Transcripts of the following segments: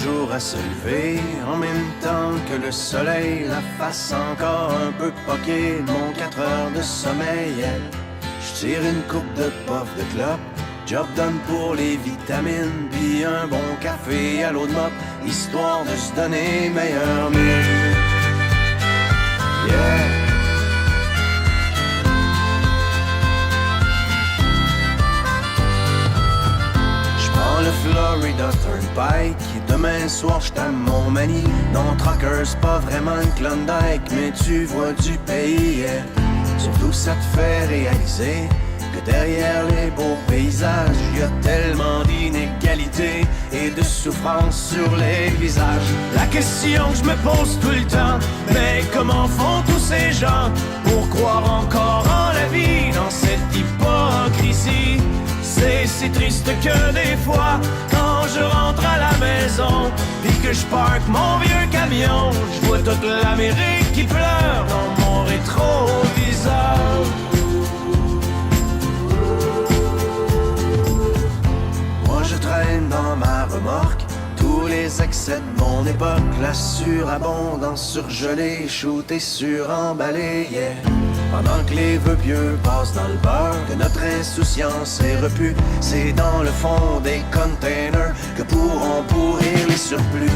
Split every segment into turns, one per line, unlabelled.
jour à se lever, en même temps que le soleil, la face encore un peu poquée de mon 4 heures de sommeil. Je tire une coupe de puff de clope, job done pour les vitamines, puis un bon café à l'eau de mop, histoire de se donner meilleur mine. Yeah. Le Florida Turnpike, demain soir j't'aime mon mani. Non, trucker, c'est pas vraiment une Klondike, mais tu vois du pays, yeah. Surtout ça te fait réaliser que derrière les beaux paysages, y a tellement d'inégalités et de souffrance sur les visages. La question que je me pose tout le temps, mais comment font tous ces gens pour croire encore en la vie dans cette hypocrisie? C'est si triste que des fois, quand je rentre à la maison, puis que je parque mon vieux camion, je vois toute l'Amérique qui pleure dans mon rétroviseur. Moi je traîne dans ma remorque tous les excès de mon époque, la surabondance surgelée, shootée, suremballée, yeah. Pendant que les vœux pieux passent dans le beurre, que notre insouciance est repue, c'est dans le fond des containers que pourront pourrir les surplus.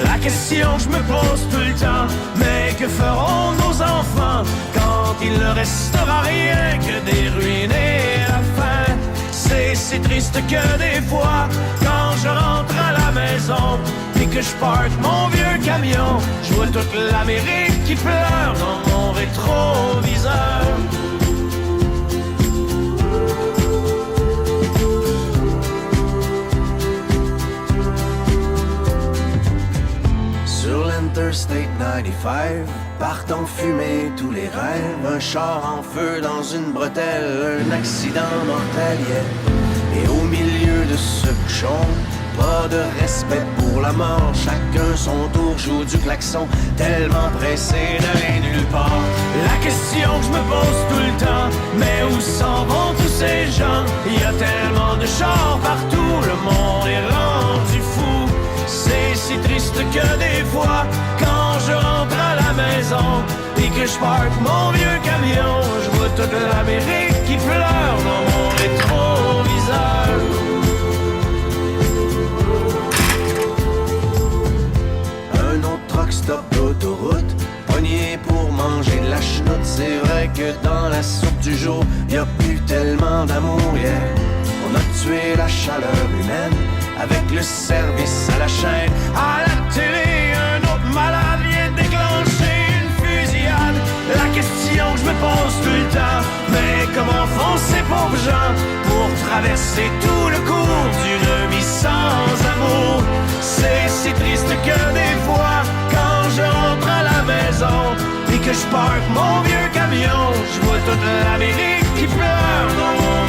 La question que je me pose tout le temps, mais que feront nos enfants quand il ne restera rien que des ruines et la faim? C'est si triste que des fois, quand je rentre à la maison et que je parque mon vieux camion, je vois toute l'Amérique qui pleure dans mon rétroviseur. Sur l'Interstate 95, partent en fumée tous les rêves, un char en feu dans une bretelle, un accident mortel, yeah. Et au milieu de ce bouchon, pas de respect pour la mort, chacun son tour joue du klaxon, tellement pressé d'aller nulle part. La question que je me pose tout le temps, mais où s'en vont tous ces gens? Il y a tellement de chars partout, le monde est rendu fou. C'est si triste que des fois, quand je rentre à la maison et que je parque mon vieux camion, je vois toute l'Amérique qui pleure dans mon rétroviseur. Un autre truck stop d'autoroute, pogné pour manger de la chenoute. C'est vrai que dans la soupe du jour, y a plus tellement d'amour, yeah. On a tué la chaleur humaine avec le service à la chaîne. À la télé, un autre malade vient déclencher une fusillade. La question que je me pose tout le temps, mais comment font ces pauvres gens pour traverser tout le cours d'une vie sans amour? C'est si triste que des fois, quand je rentre à la maison et que je parque mon vieux camion, je vois toute l'Amérique qui pleure dans mon